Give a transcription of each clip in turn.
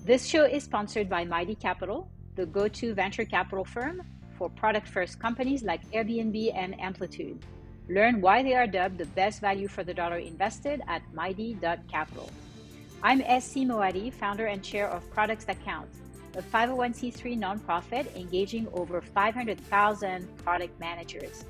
This show is sponsored by Mighty Capital, the go-to venture capital firm for product-first companies like Airbnb and Amplitude. Learn why they are dubbed the best value for the dollar invested at mighty.capital. I'm SC Moadi, founder and chair of Products That Count, a 501c3 nonprofit engaging over 500,000 product managers.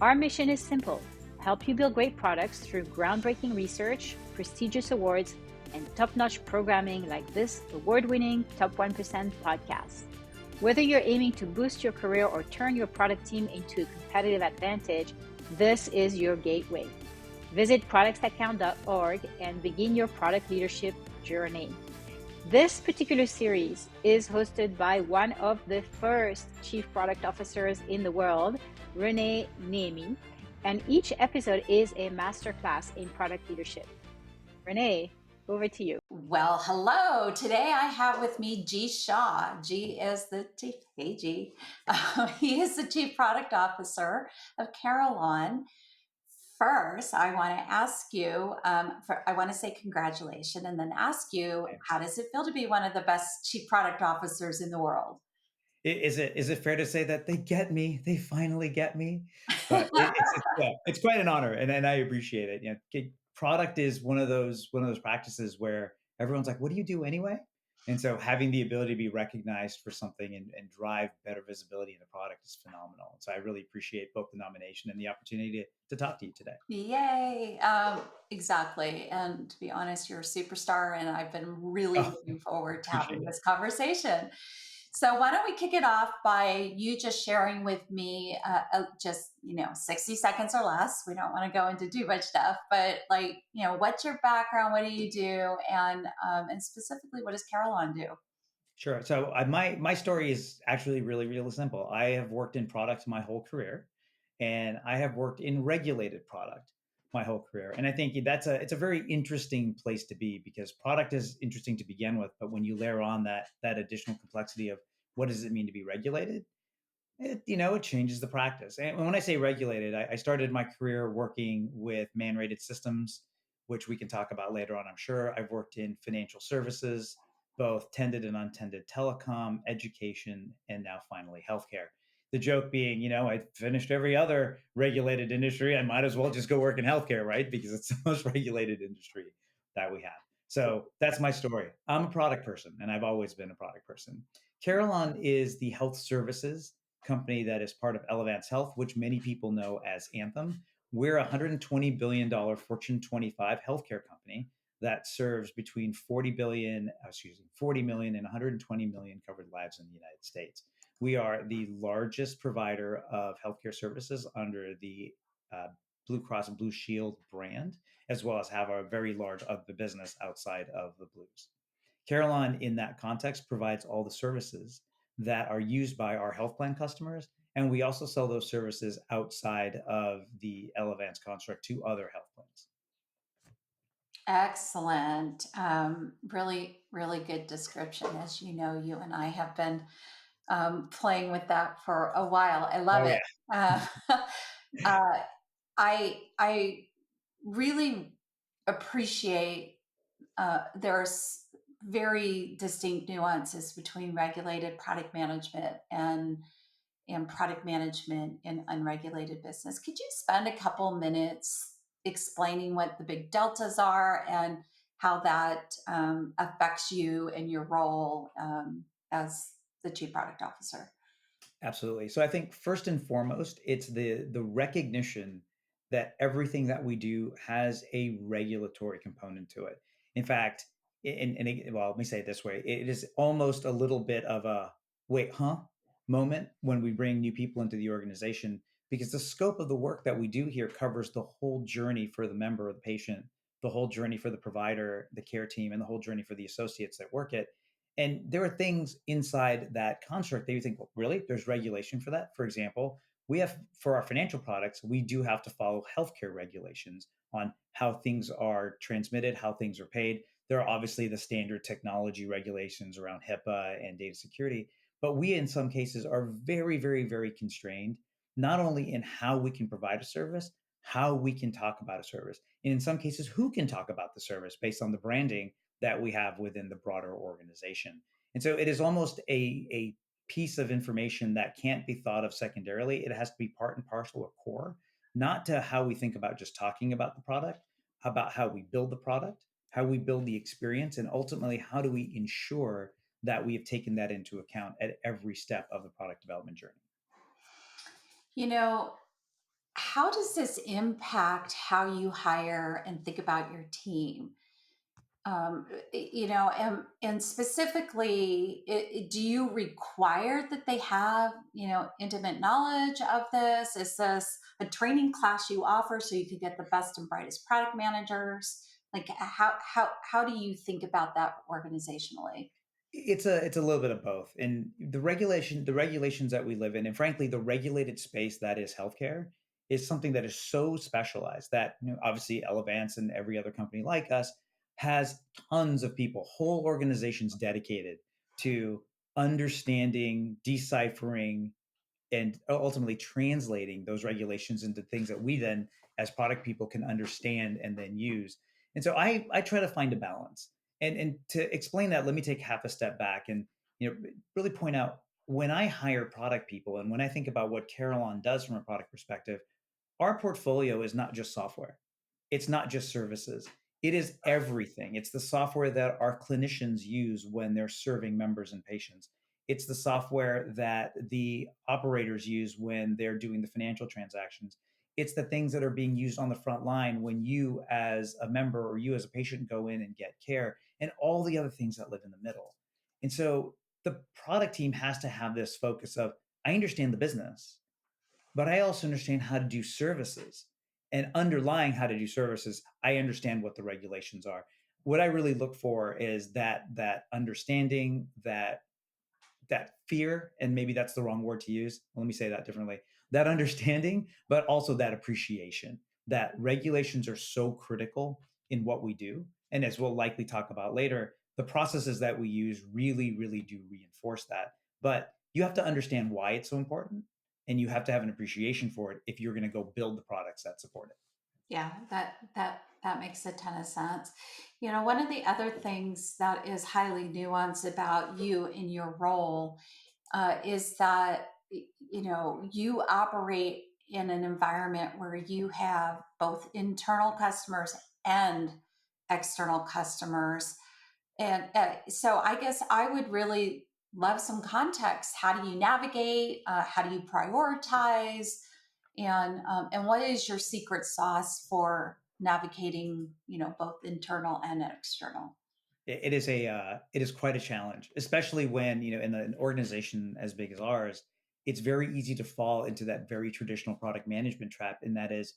Our mission is simple: help you build great products through groundbreaking research, prestigious awards, and top-notch programming like this award-winning Top 1% podcast. Whether you're aiming to boost your career or turn your product team into a competitive advantage, this is your gateway. Visit productsthatcount.org and begin your product leadership journey. This particular series is hosted by one of the first chief product officers in the world, Renee Niemi, and each episode is a masterclass in product leadership. Renee, over to you. Well, hello. Today I have with me G Shah. G is the chief. Hey, G. He is the chief product officer of Carelon. First, I want to ask you. I want to say congratulations, and then ask you, Thanks. how does it feel to be one of the best chief product officers in the world? Is it fair to say that they get me? They finally get me. But it's quite an honor, and I appreciate it. Product is one of those practices where everyone's like, "What do you do anyway?" And so having the ability to be recognized for something and drive better visibility in the product is phenomenal. So I really appreciate both the nomination and the opportunity to talk to you today. Yay. Exactly. And to be honest, you're a superstar, and I've been really Oh, looking forward to appreciate having it. this conversation. So why don't we kick it off by you just sharing with me, just 60 seconds or less. We don't want to go into too much stuff, but what's your background? What do you do? And specifically, what does Carolyn do? Sure. So my story is actually really, really simple. I have worked in product my whole career, and I have worked in regulated product my whole career. And I think it's a very interesting place to be because product is interesting to begin with, but when you layer on that additional complexity of what does it mean to be regulated, it changes the practice. And when I say regulated, I started my career working with man-rated systems, which we can talk about later on, I'm sure. I've worked in financial services, both tended and untended telecom, education, and now finally healthcare. The joke being, I finished every other regulated industry. I might as well just go work in healthcare, right? Because it's the most regulated industry that we have. So that's my story. I'm a product person, and I've always been a product person. Carelon is the health services company that is part of Elevance Health, which many people know as Anthem. We're a $120 billion Fortune 25 healthcare company that serves between 40 million and 120 million covered lives in the United States. We are the largest provider of healthcare services under the Blue Cross and Blue Shield brand, as well as have a very large of the business outside of the Blues. Carelon, in that context, provides all the services that are used by our health plan customers. And we also sell those services outside of the Elevance construct to other health plans. Excellent. Really, really good description. As you know, you and I have been playing with that for a while. I love Oh, it. yeah. Uh, uh, I really appreciate there's very distinct nuances between regulated product management and product management in unregulated business. Could you spend a couple minutes explaining what the big deltas are and how that affects you and your role as the chief product officer? Absolutely. So I think first and foremost, it's the recognition that everything that we do has a regulatory component to it. In fact, well, let me say it this way: it is almost a little bit of a wait, huh, moment when we bring new people into the organization because the scope of the work that we do here covers the whole journey for the member or the patient, the whole journey for the provider, the care team, and the whole journey for the associates that work it. And there are things inside that construct that you think, well, really? There's regulation for that? For example, we have for our financial products, we do have to follow healthcare regulations on how things are transmitted, how things are paid. There are obviously the standard technology regulations around HIPAA and data security, but we in some cases are very, very, very constrained, not only in how we can provide a service, how we can talk about a service, and in some cases, who can talk about the service based on the branding that we have within the broader organization. And so it is almost a piece of information that can't be thought of secondarily. It has to be part and parcel or core, not to how we think about just talking about the product, about how we build the product, how we build the experience, and ultimately how do we ensure that we have taken that into account at every step of the product development journey. You know, how does this impact how you hire and think about your team? And specifically, do you require that they have, intimate knowledge of this? Is this a training class you offer so you could get the best and brightest product managers? Like, how do you think about that organizationally? It's a little bit of both. And the regulations that we live in, and frankly, the regulated space that is healthcare, is something that is so specialized that obviously Elevance and every other company like us has tons of people, whole organizations dedicated to understanding, deciphering, and ultimately translating those regulations into things that we then as product people can understand and then use. And so I try to find a balance. And to explain that, let me take half a step back and really point out, when I hire product people and when I think about what Carelon does from a product perspective, our portfolio is not just software. It's not just services. It is everything. It's the software that our clinicians use when they're serving members and patients. It's the software that the operators use when they're doing the financial transactions. It's the things that are being used on the front line when you, as a member or you, as a patient, go in and get care, and all the other things that live in the middle. And so the product team has to have this focus of, I understand the business, but I also understand how to do services. And underlying how to do services, I understand what the regulations are. What I really look for is that understanding, that fear, and maybe that's the wrong word to use. Let me say that differently. That understanding, but also that appreciation that regulations are so critical in what we do. And as we'll likely talk about later, the processes that we use really, really do reinforce that. But you have to understand why it's so important, and you have to have an appreciation for it if you're going to go build the products that support it. Yeah, that makes a ton of sense. One of the other things that is highly nuanced about you in your role is that you operate in an environment where you have both internal customers and external customers, and so I guess I would really love some context. How do you navigate? How do you prioritize? And what is your secret sauce for navigating, both internal and external? It is quite a challenge, especially when in an organization as big as ours, it's very easy to fall into that very traditional product management trap, and that is,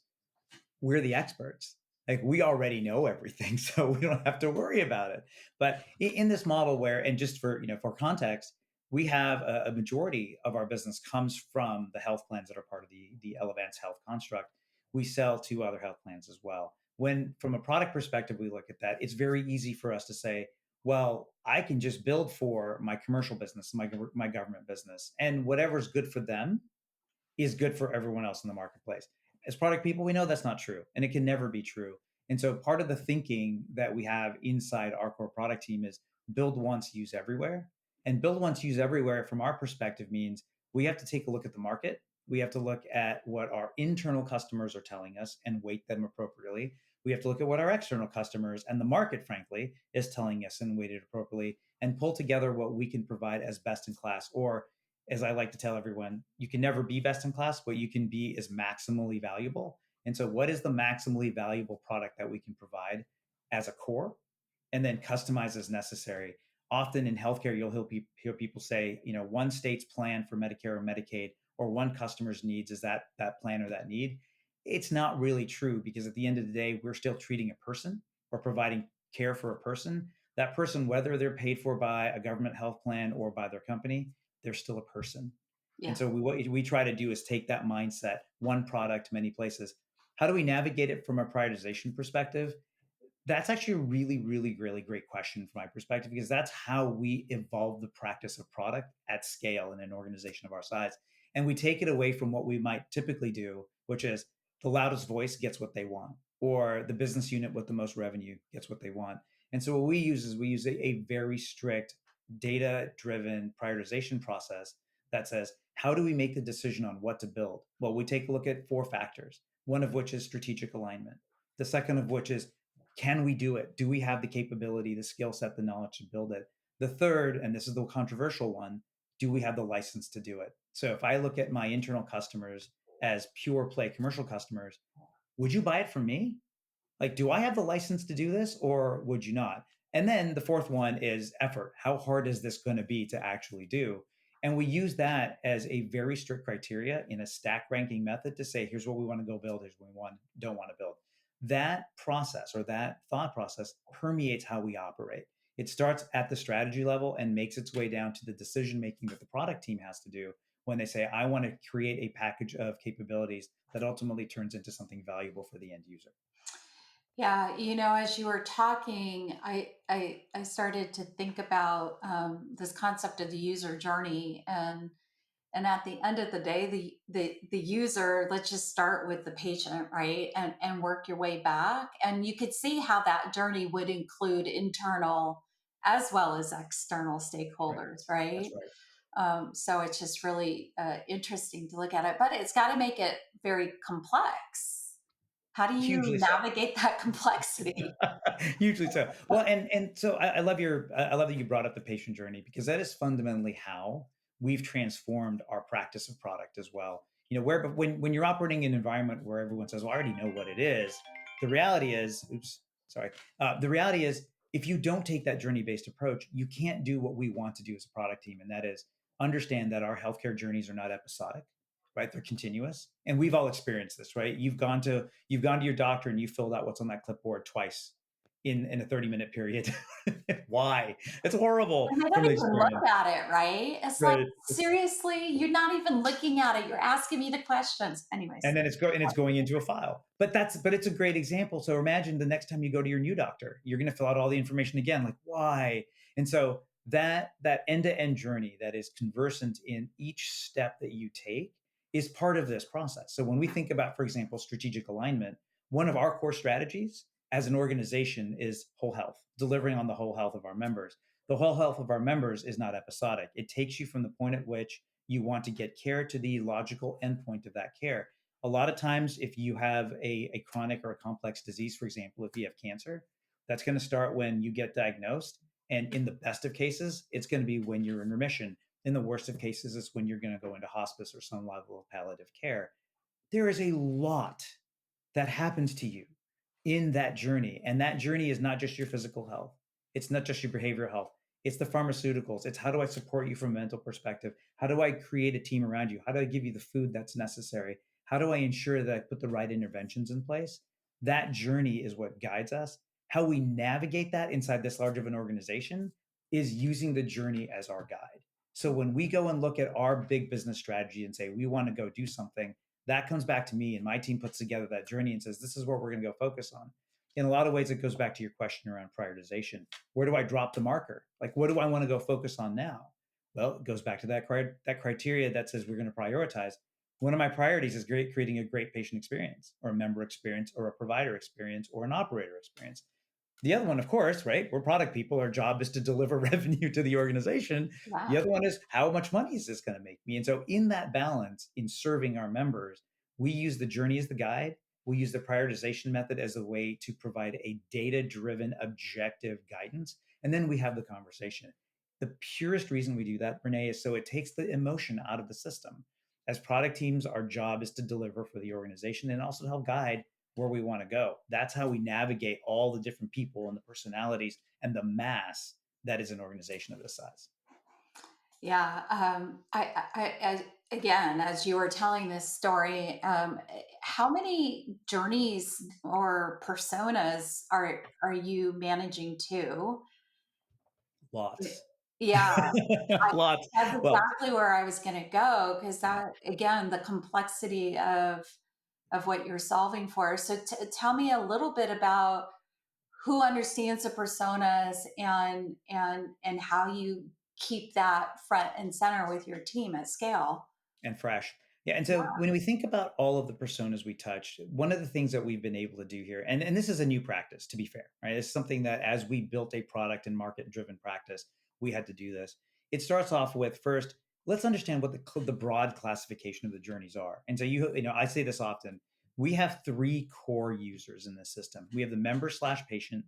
we're the experts. Like, we already know everything, so we don't have to worry about it. But in this model where, and just for for context, we have a majority of our business comes from the health plans that are part of the Elevance Health construct. We sell to other health plans as well. When, from a product perspective, we look at that, it's very easy for us to say, well, I can just build for my commercial business, my government business, and whatever's good for them is good for everyone else in the marketplace. As product people, we know that's not true, and it can never be true. And so part of the thinking that we have inside our core product team is build once, use everywhere. And build once, use everywhere from our perspective means we have to take a look at the market. We have to look at what our internal customers are telling us and weight them appropriately. We have to look at what our external customers and the market, frankly, is telling us and weight it appropriately, and pull together what we can provide as best in class, or, as I like to tell everyone, you can never be best in class. What you can be is maximally valuable. And so, what is the maximally valuable product that we can provide as a core, and then customize as necessary? Often in healthcare, you'll hear people say, one state's plan for Medicare or Medicaid, or one customer's needs is that plan or that need. It's not really true, because at the end of the day, we're still treating a person or providing care for a person. That person, whether they're paid for by a government health plan or by their company, they're still a person. And Yeah. so what we try to do is take that mindset, one product, many places. How do we navigate it from a prioritization perspective? That's actually a really, really, really great question from my perspective, because that's how we evolve the practice of product at scale in an organization of our size. And we take it away from what we might typically do, which is the loudest voice gets what they want, or the business unit with the most revenue gets what they want. And so what we use is we use a very strict data-driven prioritization process that says, how do we make the decision on what to build? Well, we take a look at 4 factors, one of which is strategic alignment. The second of which is, can we do it? Do we have the capability, the skill set, the knowledge to build it? The third, and this is the controversial one, do we have the license to do it? So if I look at my internal customers as pure play commercial customers, would you buy it from me? Like, do I have the license to do this or would you not? And then the fourth one is effort. How hard is this going to be to actually do? And we use that as a very strict criteria in a stack ranking method to say, here's what we want to go build, here's what we don't want to build. That process or that thought process permeates how we operate. It starts at the strategy level and makes its way down to the decision making that the product team has to do when they say, I want to create a package of capabilities that ultimately turns into something valuable for the end user. Yeah, as you were talking, I started to think about this concept of the user journey, and at the end of the day, the user. Let's just start with the patient, right, and work your way back, and you could see how that journey would include internal as well as external Right. stakeholders, That's right? right. So it's just really interesting to look at it, but it's got to make it very complex. How do you Hugely so. navigate that complexity? Hugely so. Well, and so I love I love that you brought up the patient journey because that is fundamentally how we've transformed our practice of product as well. Where but when you're operating in an environment where everyone says, "Well, I already know what it is," the reality is, oops, sorry. The reality is, if you don't take that journey-based approach, you can't do what we want to do as a product team, and that is understand that our healthcare journeys are not episodic, right? They're continuous, and we've all experienced this, right? You've gone to your doctor and you filled out what's on that clipboard twice in a 30-minute period. Why? It's horrible And they from don't the even look experience. at it, right? It's like, Right. seriously, you're not even looking at it. You're asking me the questions. And Anyways. then it's going into a file. But it's a great example. So imagine the next time you go to your new doctor, you're going to fill out all the information again, like why? And so that end-to-end journey that is conversant in each step that you take is part of this process. So when we think about, for example, strategic alignment, one of our core strategies as an organization is whole health, delivering on the whole health of our members. The whole health of our members is not episodic. It takes you from the point at which you want to get care to the logical endpoint of that care. A lot of times, if you have a chronic or a complex disease, for example, if you have cancer, that's going to start when you get diagnosed. And in the best of cases, it's going to be when you're in remission. In the worst of cases, it's when you're going to go into hospice or some level of palliative care. There is a lot that happens to you in that journey. And that journey is not just your physical health, it's not just your behavioral health, it's the pharmaceuticals. It's how do I support you from a mental perspective? How do I create a team around you? How do I give you the food that's necessary? How do I ensure that I put the right interventions in place? That journey is what guides us. How we navigate that inside this large of an organization is using the journey as our guide. So when we go and look at our big business strategy and say we want to go do something, that comes back to me and my team puts together that journey and says, this is what we're going to go focus on. In a lot of ways, it goes back to your question around prioritization. Where do I drop the marker? Like, what do I want to go focus on now? Well, it goes back to that criteria that says we're going to prioritize. One of my priorities is creating a great patient experience or a member experience or a provider experience or an operator experience. The other one, of course, right? We're product people. Our job is to deliver revenue to the organization. The Wow. other one is how much money is this going to make me? And so, in that balance, in serving our members, we use the journey as the guide. We use the prioritization method as a way to provide a data driven, objective guidance. And then we have the conversation. The purest reason we do that, Renee, is so it takes the emotion out of the system. As product teams, our job is to deliver for the organization and also help guide where we want to go. That's how we navigate all the different people and the personalities and the mass that is an organization of this size. Yeah. Again, as you were telling this story, how many journeys or personas are you managing to? Lots. Yeah. Lots. That's Well, exactly where I was going to go, because that, again, the complexity of what you're solving for. So tell me a little bit about who understands the personas, and how you keep that front and center with your team at scale. and fresh. Yeah. And so when we think about all of the personas we touched, one of the things that we've been able to do here, and this is a new practice, to be fair, right? It's something that as we built a product and market driven practice, we had to do this. It starts off with first, let's understand what the broad classification of the journeys are. And so I say this often. We have three core users in this system. We have the member/patient,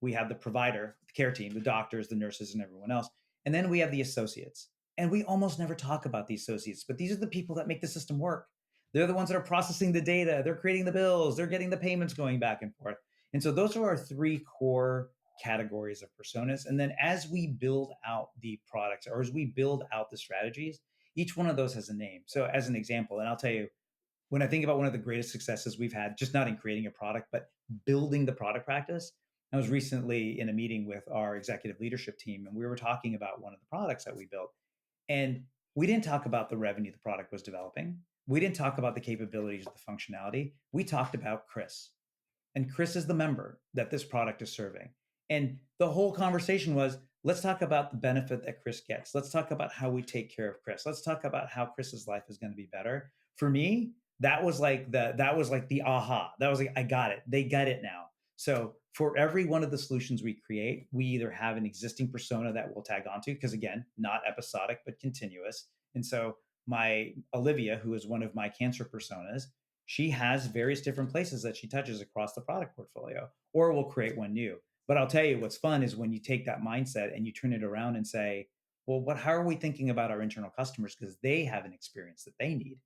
we have the provider, the care team, the doctors, the nurses, and everyone else, and then we have the associates. And we almost never talk about the associates, but these are the people that make the system work. They're the ones that are processing the data, they're creating the bills, they're getting the payments going back and forth. And so those are our three core categories of personas. And then as we build out the products or as we build out the strategies, each one of those has a name. So as an example, and I'll tell you, when I think about one of the greatest successes we've had, just not in creating a product, but building the product practice, I was recently in a meeting with our executive leadership team, and we were talking about one of the products that we built. And we didn't talk about the revenue the product was developing. We didn't talk about the capabilities of the functionality. We talked about Chris. And Chris is the member that this product is serving. And the whole conversation was, let's talk about the benefit that Chris gets. Let's talk about how we take care of Chris. Let's talk about how Chris's life is going to be better. For me, that was like the aha. That was like, I got it. They get it now. So for every one of the solutions we create, we either have an existing persona that we'll tag onto, because again, not episodic, but continuous. And so my Olivia, who is one of my cancer personas, she has various different places that she touches across the product portfolio, or we'll create one new. But I'll tell you what's fun is when you take that mindset and you turn it around and say, well, how are we thinking about our internal customers? Because they have an experience that they need.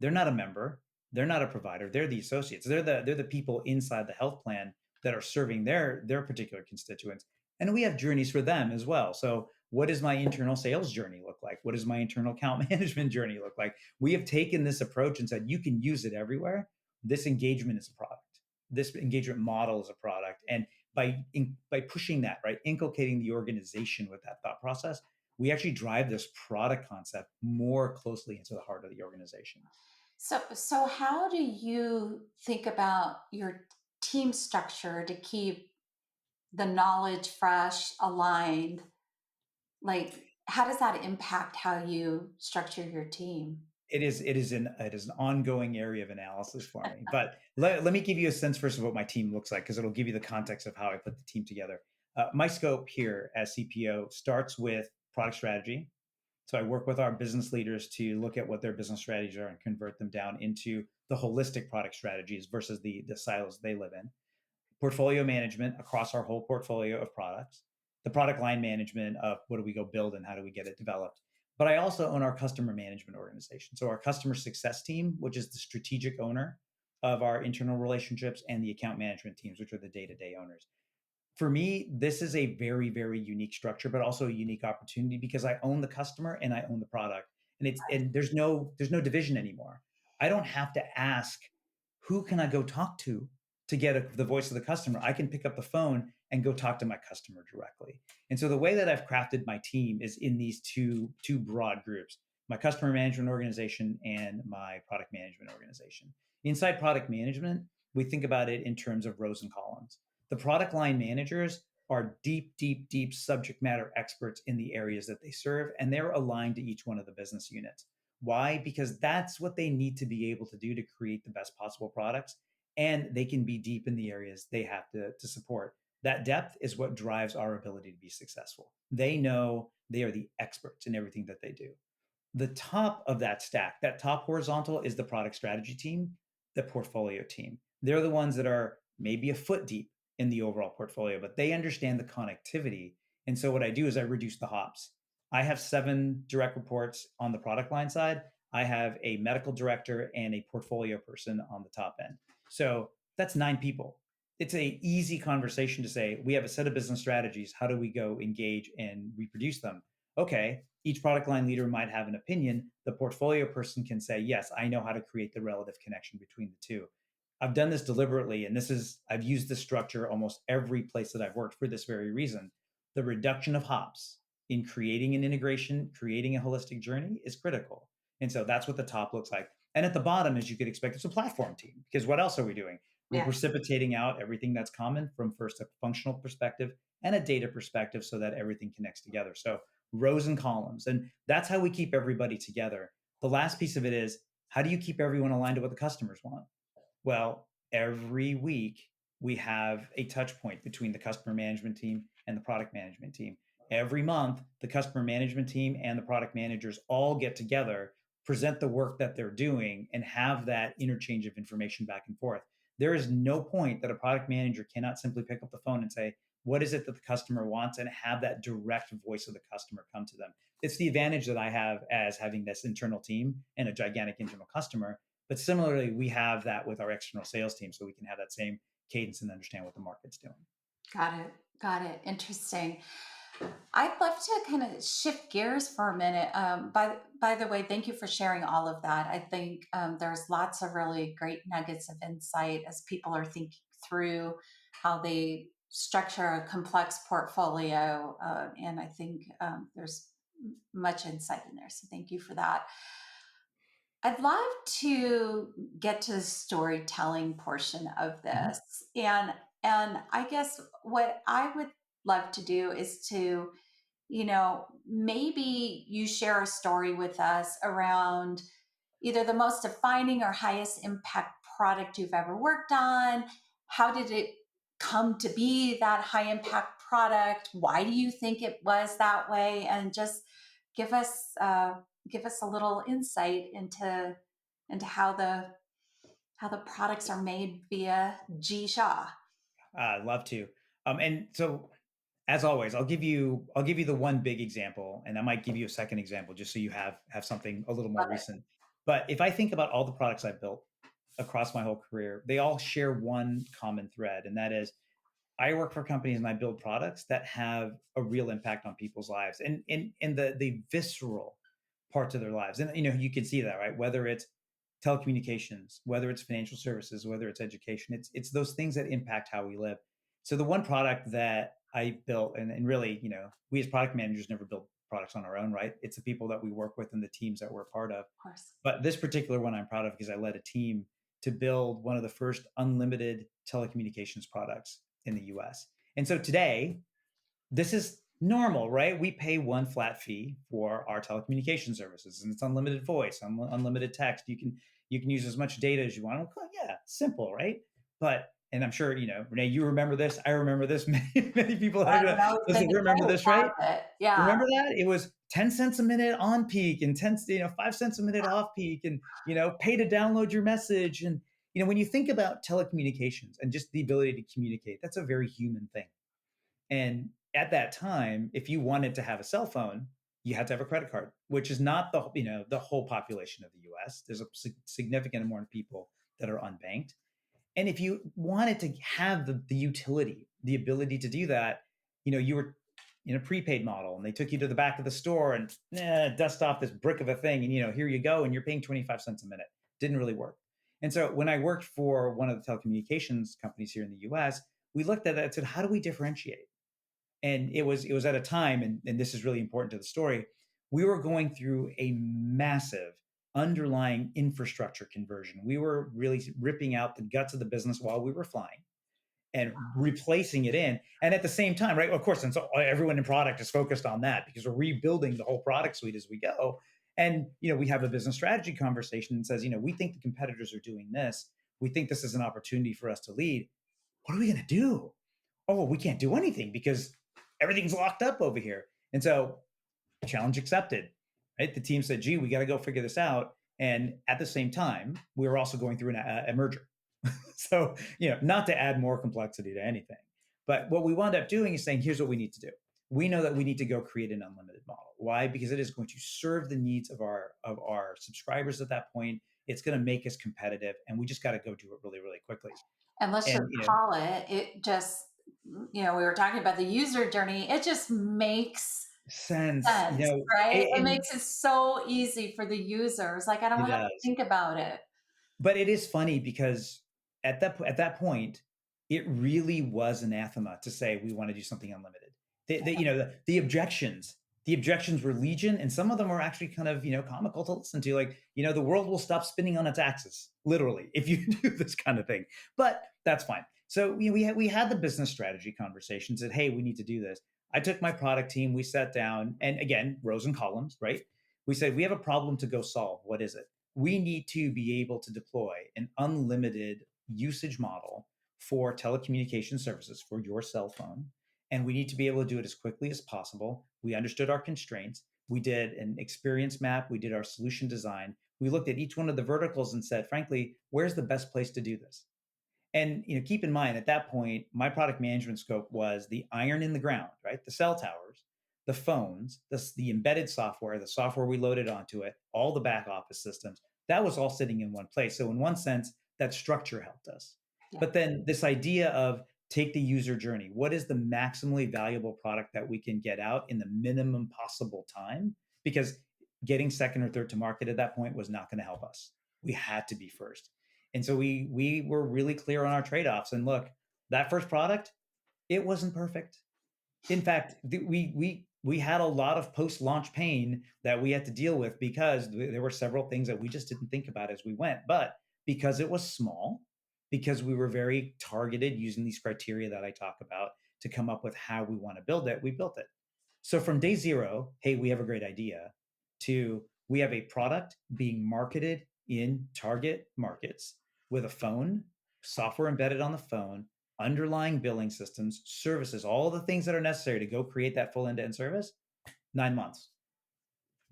They're not a member, they're not a provider, they're the associates. They're the people inside the health plan that are serving their particular constituents. And we have journeys for them as well. So what does my internal sales journey look like? What does my internal account management journey look like? We have taken this approach and said, you can use it everywhere. This engagement is a product. This engagement model is a product. And by pushing that, right, inculcating the organization with that thought process, we actually drive this product concept more closely into the heart of the organization. So how do you think about your team structure to keep the knowledge fresh, aligned? Like, how does that impact how you structure your team? It is an ongoing area of analysis for me. But let me give you a sense first of what my team looks like, because it'll give you the context of how I put the team together. My scope here as CPO starts with product strategy. So I work with our business leaders to look at what their business strategies are and convert them down into the holistic product strategies versus the silos they live in. Portfolio management across our whole portfolio of products, the product line management of what do we go build and how do we get it developed. But I also own our customer management organization. So our customer success team, which is the strategic owner of our internal relationships, and the account management teams, which are the day-to-day owners. For me, this is a very, very unique structure, but also a unique opportunity because I own the customer and I own the product. And there's no division anymore. I don't have to ask who can I go talk to get the voice of the customer. I can pick up the phone and go talk to my customer directly. And so the way that I've crafted my team is in these two broad groups: my customer management organization and my product management organization. Inside product management, we think about it in terms of rows and columns. The product line managers are deep, deep, deep subject matter experts in the areas that they serve, and they're aligned to each one of the business units. Why? Because that's what they need to be able to do to create the best possible products, and they can be deep in the areas they have to support. That depth is what drives our ability to be successful. They know they are the experts in everything that they do. The top of that stack, that top horizontal, is the product strategy team, the portfolio team. They're the ones that are maybe a foot deep in the overall portfolio, but they understand the connectivity. And so what I do is I reduce the hops. I have 7 direct reports on the product line side. I have a medical director and a portfolio person on the top end. So that's 9 people. It's an easy conversation to say, we have a set of business strategies. How do we go engage and reproduce them? Okay, each product line leader might have an opinion. The portfolio person can say, yes, I know how to create the relative connection between the two. I've done this deliberately, and I've used this structure almost every place that I've worked for this very reason. The reduction of hops in creating an integration, creating a holistic journey is critical. And so that's what the top looks like. And at the bottom, as you could expect, it's a platform team, because what else are we doing? We're Yeah. precipitating out everything that's common from first a functional perspective and a data perspective so that everything connects together. So rows and columns. And that's how we keep everybody together. The last piece of it is How do you keep everyone aligned to what the customers want? Well, every week we have a touch point between the customer management team and the product management team. Every month, the customer management team and the product managers all get together, present the work that they're doing, and have that interchange of information back and forth. There is no point that a product manager cannot simply pick up the phone and say, what is it that the customer wants, and have that direct voice of the customer come to them. It's the advantage that I have as having this internal team and a gigantic internal customer. But similarly, we have that with our external sales team, so we can have that same cadence and understand what the market's doing. Got it. Got it. Interesting. I'd love to kind of shift gears for a minute. By the way, thank you for sharing all of that. I think there's lots of really great nuggets of insight as people are thinking through how they structure a complex portfolio. And I think there's much insight in there. So thank you for that. I'd love to get to the storytelling portion of this. And I guess what I would love to do is to, maybe you share a story with us around either the most defining or highest impact product you've ever worked on. How did it come to be that high impact product? Why do you think it was that way? And just give us a little insight into how the products are made via G Shaw. I'd love to. And so, as always, I'll give you the one big example, and I might give you a second example just so you have something a little more Love it. recent. But if I think about all the products I've built across my whole career, they all share one common thread, and that is I work for companies and I build products that have a real impact on people's lives and in the visceral parts of their lives. And you can see that, right? Whether it's telecommunications, whether it's financial services, whether it's education, it's those things that impact how we live. So the one product that I built, and really, we as product managers never build products on our own, right? It's the people that we work with and the teams that we're a part of. Of course. But this particular one I'm proud of because I led a team to build one of the first unlimited telecommunications products in the US. And so today, this is normal, right? We pay one flat fee for our telecommunication services, and it's unlimited voice, unlimited text. You can use as much data as you want. Yeah, simple, right? But and I'm sure Renee, you remember this. I remember this. Many people remember this, right? Yeah. Remember that it was 10 cents a minute on peak and 5 cents a minute off peak, and pay to download your message. And when you think about telecommunications and just the ability to communicate, that's a very human thing. And at that time, if you wanted to have a cell phone, you had to have a credit card, which is not the whole population of the U.S. There's a significant amount of people that are unbanked. And if you wanted to have the utility, the ability to do that, you were in a prepaid model and they took you to the back of the store and dust off this brick of a thing. And, here you go. And you're paying 25 cents a minute. Didn't really work. And so when I worked for one of the telecommunications companies here in the US, we looked at that and said, how do we differentiate? And it was at a time, and this is really important to the story, we were going through a massive underlying infrastructure conversion. We were really ripping out the guts of the business while we were flying and replacing it in. And at the same time, right, of course, and so everyone in product is focused on that because we're rebuilding the whole product suite as we go. And, we have a business strategy conversation that says, we think the competitors are doing this. We think this is an opportunity for us to lead. What are we going to do? Oh, well, we can't do anything because everything's locked up over here. And so challenge accepted, right? The team said, gee, we got to go figure this out. And at the same time, we were also going through a merger. So, not to add more complexity to anything, but what we wound up doing is saying, here's what we need to do. We know that we need to go create an unlimited model. Why? Because it is going to serve the needs of our subscribers at that point. It's going to make us competitive, and we just got to go do it really, really quickly. And let's just call it just, we were talking about the user journey. It just makes sense, right? It makes it so easy for the users. Like, I don't have to think about it. But it is funny because at that point, it really was anathema to say we want to do something unlimited. The objections were legion, and some of them were actually kind of comical to listen to. Like the world will stop spinning on its axis, literally, if you do this kind of thing. But that's fine. So we had the business strategy conversation. Said, hey, we need to do this. I took my product team. We sat down, and again, rows and columns, right? We said we have a problem to go solve. What is it? we need to be able to deploy an unlimited usage model for telecommunication services for your cell phone. And we need to be able to do it as quickly as possible. We understood our constraints. We did an experience map. We did our solution design. We looked at each one of the verticals and said, frankly, where's the best place to do this? And keep in mind at that point, my product management scope was the iron in the ground, right? The cell towers, the phones, the embedded software, the software we loaded onto it, all the back office systems. That was all sitting in one place. So in one sense, that structure helped us. Yeah. But then this idea of take the user journey. What is the maximally valuable product that we can get out in the minimum possible time? Because getting second or third to market at that point was not going to help us. We had to be first. And so we were really clear on our trade-offs. And look, that first product, it wasn't perfect. In fact, we had a lot of post-launch pain that we had to deal with because there were several things that we just didn't think about as we went. But because it was small, because we were very targeted using these criteria that I talk about to come up with how we want to build it, we built it. So from day zero, hey, we have a great idea, to we have a product being marketed in target markets with a phone, software embedded on the phone, underlying billing systems, services, all the things that are necessary to go create that full end-to-end service. 9 months.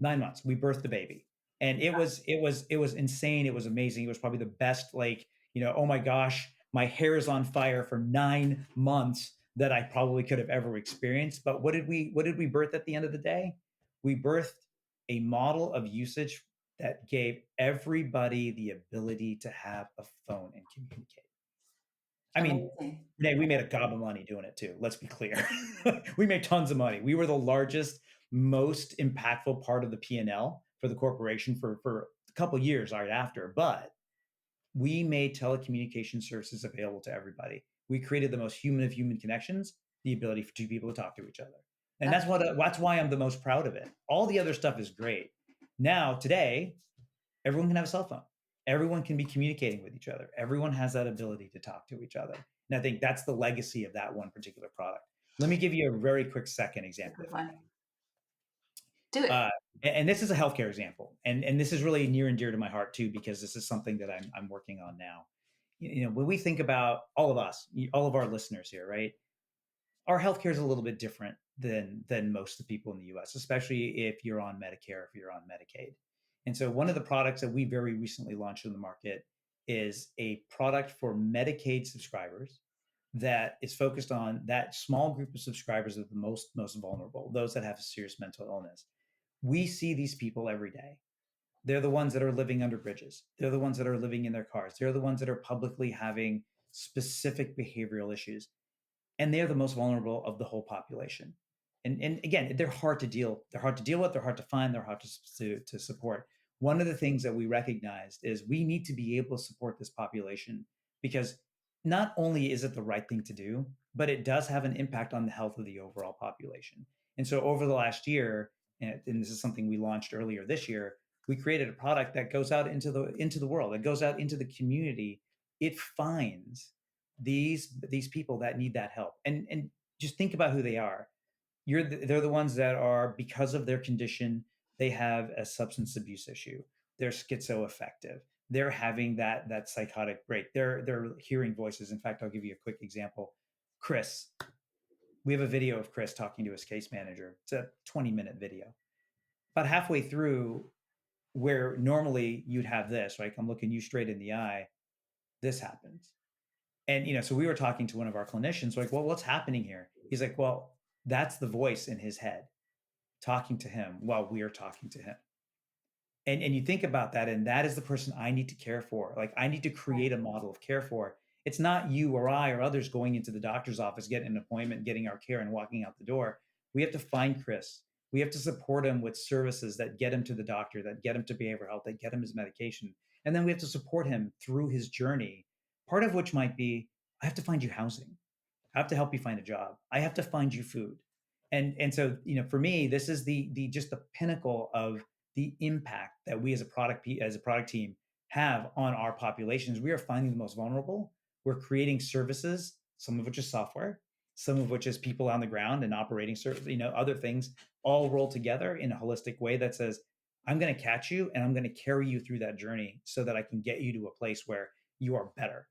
9 months. We birthed the baby. And it was insane. It was amazing. It was probably the best, oh my gosh, my hair is on fire for 9 months that I probably could have ever experienced. But what did we birth at the end of the day? We birthed a model of usage that gave everybody the ability to have a phone and communicate. I mean, Renee, we made a gob of money doing it too. Let's be clear. We made tons of money. We were the largest, most impactful part of the P&L for the corporation for a couple of years right after. But we made telecommunication services available to everybody. We created the most human of human connections, the ability for two people to talk to each other. And that's why I'm the most proud of it. All the other stuff is great. Now, today, everyone can have a cell phone. Everyone can be communicating with each other. Everyone has that ability to talk to each other. And I think that's the legacy of that one particular product. Let me give you a very quick second example. Do it. And this is a healthcare example. And this is really near and dear to my heart too, because this is something that I'm working on now. When we think about all of us, all of our listeners here, right? Our healthcare is a little bit different than most of the people in the US, especially if you're on Medicare, if you're on Medicaid. And so one of the products that we very recently launched in the market is a product for Medicaid subscribers that is focused on that small group of subscribers that are the most vulnerable, those that have a serious mental illness. We see these people every day. They're the ones that are living under bridges. They're the ones that are living in their cars. They're the ones that are publicly having specific behavioral issues. And they're the most vulnerable of the whole population. And again, they're hard to deal. They're hard to deal with. They're hard to find. They're hard to support. One of the things that we recognized is we need to be able to support this population because not only is it the right thing to do, but it does have an impact on the health of the overall population. And so over the last year, and this is something we launched earlier this year, we created a product that goes out into the world. It goes out into the community. It finds these people that need that help, and just think about who they are. They're the ones that are, because of their condition, they have a substance abuse issue. They're schizoaffective. They're having that psychotic break. They're hearing voices. In fact, I'll give you a quick example. Chris, we have a video of Chris talking to his case manager. It's a 20-minute video. About halfway through, where normally you'd have this, right? I'm looking you straight in the eye. This happens. And, so we were talking to one of our clinicians, like, well, what's happening here? He's like, well, that's the voice in his head talking to him while we are talking to him. And you think about that, and that is the person I need to care for. Like, I need to create a model of care for. It's not you or I or others going into the doctor's office, getting an appointment, getting our care, and walking out the door. We have to find Chris. We have to support him with services that get him to the doctor, that get him to behavioral health, that get him his medication. And then we have to support him through his journey, part of which might be, I have to find you housing. I have to help you find a job. I have to find you food. And so, for me, this is the just the pinnacle of the impact that we as a product team have on our populations. We are finding the most vulnerable. We're creating services, some of which is software, some of which is people on the ground and operating service, other things all rolled together in a holistic way that says, I'm going to catch you and I'm going to carry you through that journey so that I can get you to a place where you are better.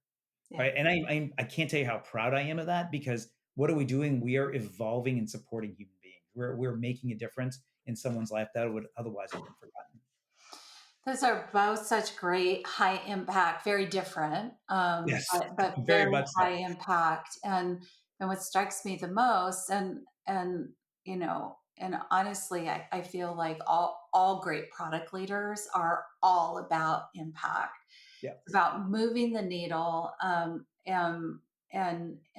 Yeah. Right. And I can't tell you how proud I am of that, because what are we doing? We are evolving and supporting human beings. We're making a difference in someone's life that would otherwise have been forgotten. Those are both such great high impact, very different, Yes, but very very much so. high impact. And what strikes me the most, and and honestly, I feel like all great product leaders are all about impact. Yeah. It's about moving the needle, and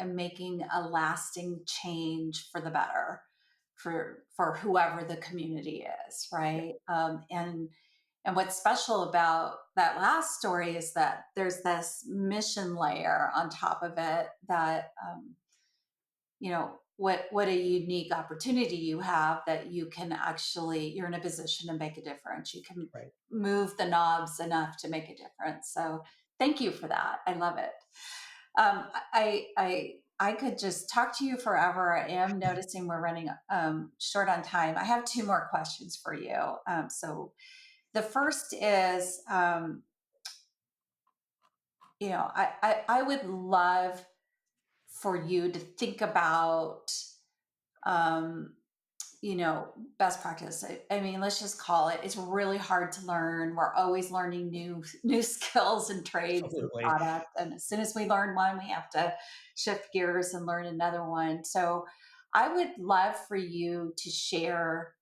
making a lasting change for the better for whoever the community is, Yeah. right? And what's special about that last story is that there's this mission layer on top of it that, what a unique opportunity you have, that you can actually, you're in a position to make a difference. You can Right. move the knobs enough to make a difference. So thank you for that. I love it. I could just talk to you forever. I am noticing we're running short on time. I have two more questions for you. So the first is, I would love for you to think about, um, best practice. I mean, let's just call it. It's really hard to learn. We're always learning new skills and trades and Absolutely. products. And as soon as we learn one, we have to shift gears and learn another one. So I would love for you to share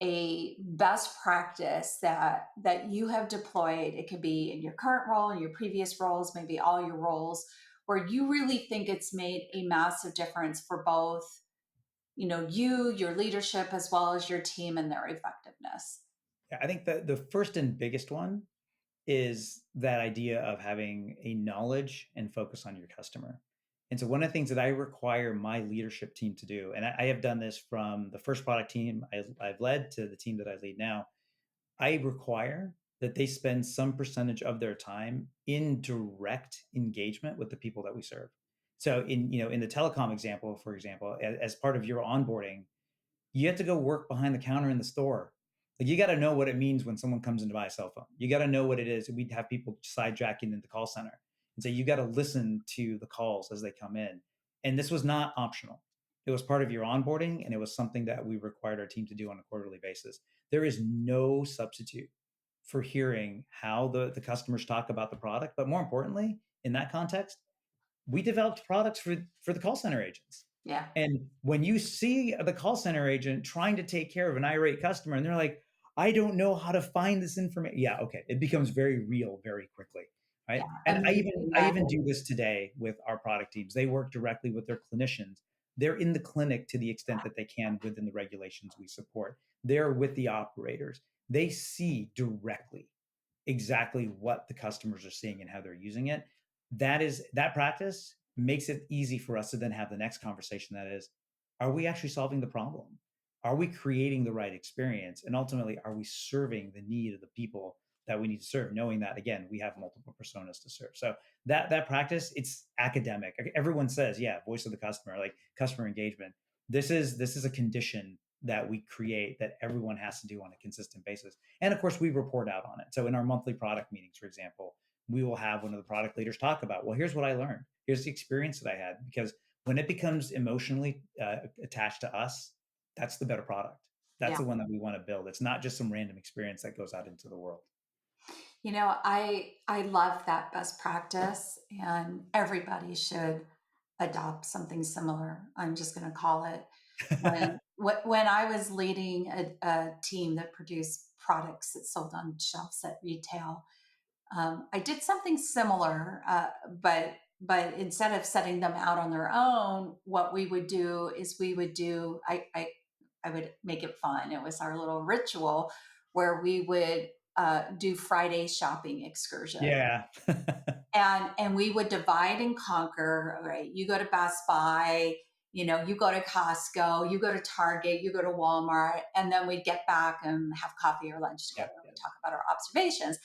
a best practice that you have deployed. It could be in your current role, in your previous roles, maybe all your roles, where you really think it's made a massive difference for both, your leadership, as well as your team and their effectiveness. Yeah, I think that the first and biggest one is that idea of having a knowledge and focus on your customer. And so one of the things that I require my leadership team to do, and I have done this from the first product team I've led to the team that I lead now, I require that they spend some percentage of their time in direct engagement with the people that we serve. So in the telecom example, for example, as part of your onboarding, you have to go work behind the counter in the store. Like, you got to know what it means when someone comes in to buy a cell phone. You got to know what it is. We'd have people sidejacking in the call center. And so you got to listen to the calls as they come in. And this was not optional. It was part of your onboarding, and it was something that we required our team to do on a quarterly basis. There is no substitute for hearing how the customers talk about the product. But more importantly, in that context, we developed products for the call center agents. Yeah. And when you see the call center agent trying to take care of an irate customer and they're like, I don't know how to find this information. Yeah, okay. It becomes very real very quickly. Right. Yeah. And Amazing. I even do this today with our product teams. They work directly with their clinicians. They're in the clinic to the extent that they can within the regulations we support. They're with the operators. They see directly exactly what the customers are seeing and how they're using it. That practice makes it easy for us to then have the next conversation, that is, are we actually solving the problem? Are we creating the right experience? And ultimately, are we serving the need of the people that we need to serve, knowing that, again, we have multiple personas to serve? So that practice, it's academic. Everyone says, yeah, voice of the customer, like customer engagement. This is a condition that we create that everyone has to do on a consistent basis. And of course, we report out on it. So in our monthly product meetings, for example, we will have one of the product leaders talk about, well, here's what I learned. Here's the experience that I had. Because when it becomes emotionally attached to us, that's the better product. That's Yeah. the one that we want to build. It's not just some random experience that goes out into the world. I love that best practice, and everybody should adopt something similar. I'm just going to call it. When I was leading a team that produced products that sold on shelves at retail, I did something similar, but instead of setting them out on their own, what we would do is I would make it fun. It was our little ritual where we would do Friday shopping excursion. Yeah. And we would divide and conquer. Right, you go to Best Buy, you go to Costco, you go to Target, you go to Walmart, and then we'd get back and have coffee or lunch together. Yeah. We talk about our observations.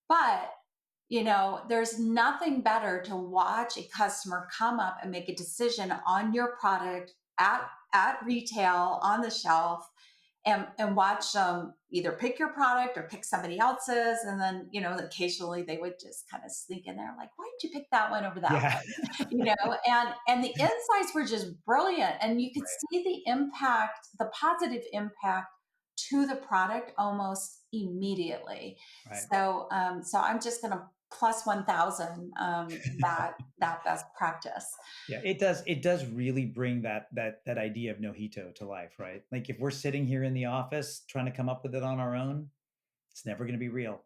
But there's nothing better to watch a customer come up and make a decision on your product at retail on the shelf, and watch them either pick your product or pick somebody else's. And then, occasionally they would just kind of sneak in there like, why did you pick that one over that Yeah. one? And the insights were just brilliant. And you could Right. see the impact, the positive impact to the product almost immediately. Right. So I'm just going to plus 1,000 that best practice. Yeah, it does really bring that idea of nojito to life, right? Like if we're sitting here in the office trying to come up with it on our own, it's never going to be real.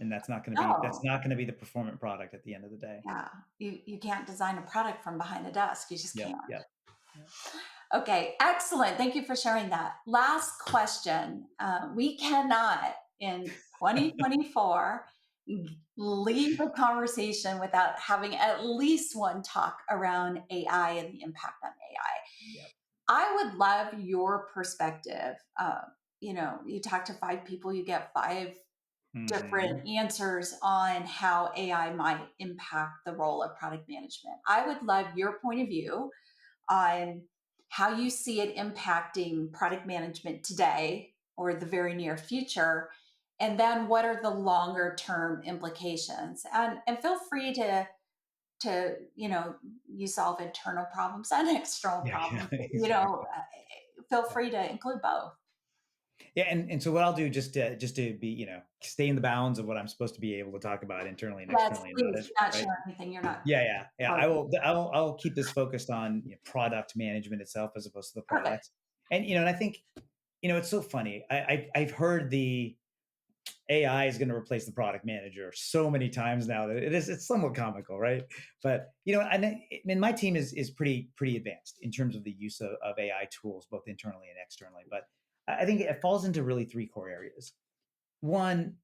And that's No, not going to be the performant product at the end of the day. yeah, you can't design a product from behind a desk. You just Yep, can't. yep. Yep. Okay, excellent. Thank you for sharing that. Last question. We cannot in 2024 leave a conversation without having at least one talk around AI and the impact on AI. Yep. I would love your perspective. You talk to 5 people, you get 5 Mm-hmm. different answers on how AI might impact the role of product management. I would love your point of view on how you see it impacting product management today or the very near future. And then what are the longer term implications? And feel free to you solve internal problems and external Yeah, yeah, problems. exactly. Feel Yeah. free to include both. Yeah, and so what I'll do just to be, stay in the bounds of what I'm supposed to be able to talk about internally and Yes, externally and not please as do not right. share anything you're not Yeah, yeah, yeah. part of. I'll keep this focused on product management itself as opposed to the Perfect. product. And I think it's so funny. I've heard the AI is going to replace the product manager so many times now that it's somewhat comical, right? But and my team is pretty advanced in terms of the use of AI tools, both internally and externally. But I think it falls into really 3 core areas. One,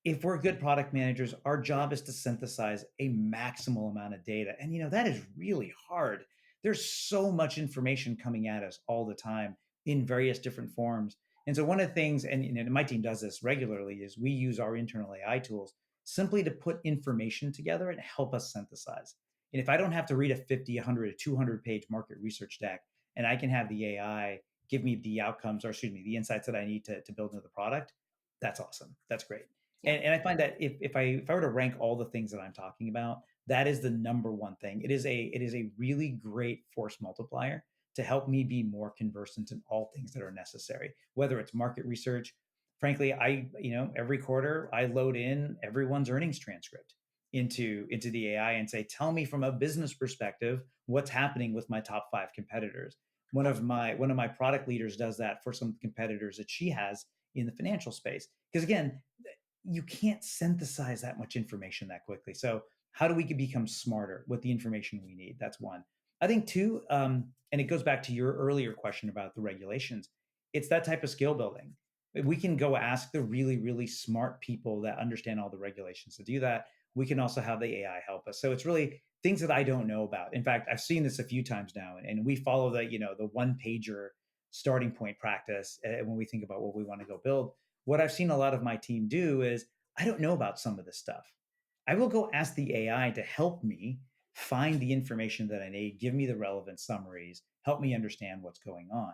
if we're good product managers, our job is to synthesize a maximal amount of data. And that is really hard. There's so much information coming at us all the time in various different forms. And so one of the things, and my team does this regularly, is we use our internal AI tools simply to put information together and help us synthesize. And if I don't have to read a 50, 100, a 200-page market research deck, and I can have the AI give me the outcomes, or excuse me, the insights that I need to build into the product, that's awesome. That's great. Yeah. And I find that if I were to rank all the things that I'm talking about, that is the number one thing. It is a really great force multiplier to help me be more conversant in all things that are necessary, whether it's market research. Frankly, every quarter I load in everyone's earnings transcript into the AI and say, tell me from a business perspective what's happening with my top 5 competitors. One of my product leaders does that for some competitors that she has in the financial space. Because again, you can't synthesize that much information that quickly. So how do we become smarter with the information we need? That's one. I think two, and it goes back to your earlier question about the regulations. It's that type of skill building. We can go ask the really, really smart people that understand all the regulations to do that. We can also have the AI help us. So it's really things that I don't know about. In fact, I've seen this a few times now, and we follow the one pager starting point practice when we think about what we want to go build. What I've seen a lot of my team do is I don't know about some of this stuff. I will go ask the AI to help me find the information that I need, give me the relevant summaries, help me understand what's going on.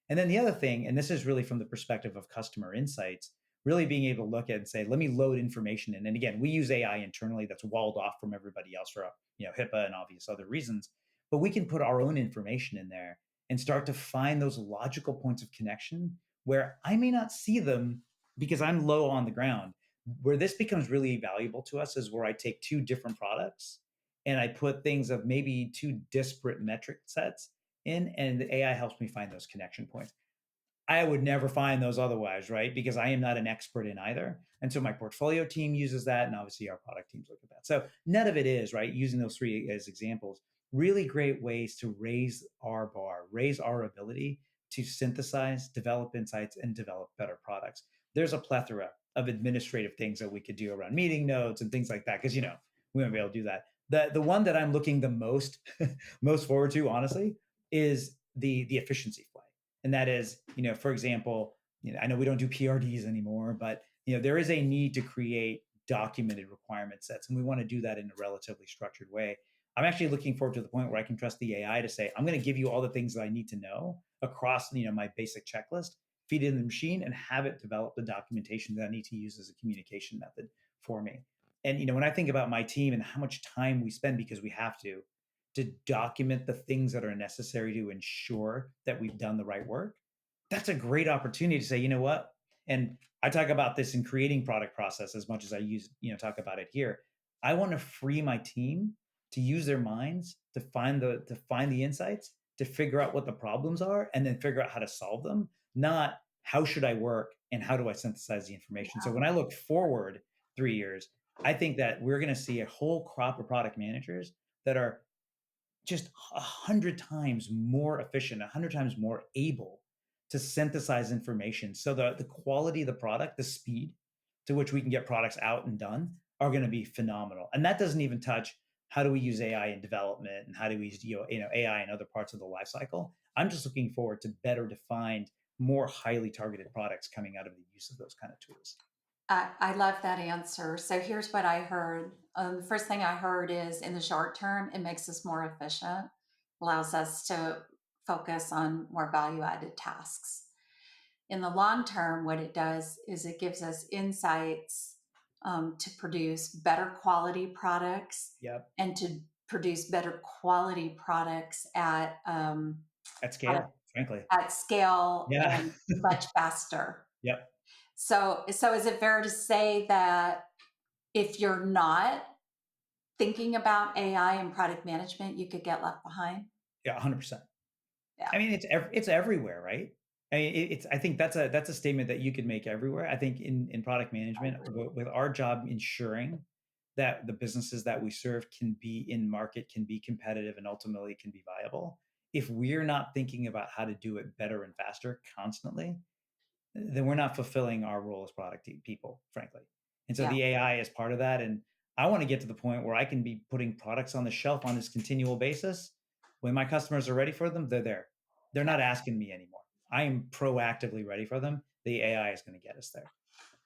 And then the other thing, and this is really from the perspective of customer insights, really being able to look at and say, let me load information in. And again, we use AI internally that's walled off from everybody else for HIPAA and obvious other reasons. But we can put our own information in there and start to find those logical points of connection where I may not see them because I'm low on the ground. Where this becomes really valuable to us is where I take 2 different products and I put things of maybe 2 disparate metric sets in, and the AI helps me find those connection points. I would never find those otherwise, right? Because I am not an expert in either. And so my portfolio team uses that, and obviously our product teams look at that. So none of it is, right? Using those 3 as examples, really great ways to raise our bar, raise our ability to synthesize, develop insights, and develop better products. There's a plethora of administrative things that we could do around meeting notes and things like that, because we won't be able to do that. The one that I'm looking the most most forward to, honestly, is the efficiency play. And that is, for example, I know we don't do PRDs anymore, but there is a need to create documented requirement sets, and we want to do that in a relatively structured way. I'm actually looking forward to the point where I can trust the AI to say, I'm going to give you all the things that I need to know across, my basic checklist. feed it in the machine, and have it develop the documentation that I need to use as a communication method for me. And when I think about my team and how much time we spend, because we have to document the things that are necessary to ensure that we've done the right work, that's a great opportunity to say, you know what? And I talk about this in creating product process as much as I talk about it here. I want to free my team to use their minds to find the insights, to figure out what the problems are, and then figure out how to solve them, not how should I work and how do I synthesize the information. So when I look forward 3 years, I think that we're going to see a whole crop of product managers that are just 100 times more efficient, 100 times more able to synthesize information. So the quality of the product, the speed to which we can get products out and done are going to be phenomenal. And that doesn't even touch how do we use AI in development and how do we use AI in other parts of the life cycle. I'm just looking forward to better defined, more highly targeted products coming out of the use of those kind of tools. I love that answer. So here's what I heard. The first thing I heard is, in the short term, it makes us more efficient, allows us to focus on more value-added tasks. In the long term, what it does is it gives us insights to produce better quality products. Yep. And to produce better quality products at scale, frankly. At scale, yeah. and much faster. Yep. So is it fair to say that if you're not thinking about AI and product management, you could get left behind? Yeah, 100%. Yeah. I mean, it's everywhere, right? I mean, I think that's a statement that you could make everywhere. I think in product management, with our job ensuring that the businesses that we serve can be in market, can be competitive, and ultimately can be viable. If we're not thinking about how to do it better and faster constantly, then we're not fulfilling our role as product people, frankly. And so the AI is part of that. And I want to get to the point where I can be putting products on the shelf on this continual basis. When my customers are ready for them, they're there. They're not asking me anymore. I am proactively ready for them. The AI is going to get us there.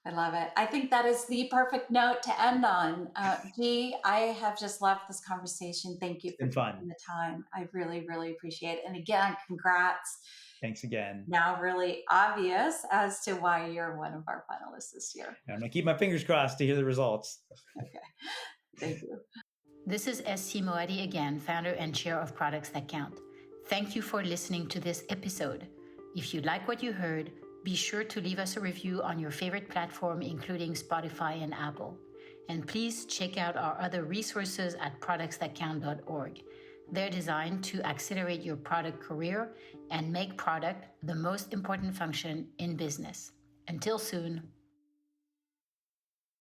I love it. I think that is the perfect note to end on. G, I have just loved this conversation. Thank you for taking the time. I really, really appreciate it. And again, congrats. Thanks again. Now really obvious as to why you're one of our finalists this year. I'm going to keep my fingers crossed to hear the results. Okay. Thank you. This is SC Moadi again, founder and chair of Products That Count. Thank you for listening to this episode. If you like what you heard, be sure to leave us a review on your favorite platform, including Spotify and Apple. And please check out our other resources at productsthatcount.org. They're designed to accelerate your product career and make product the most important function in business. Until soon.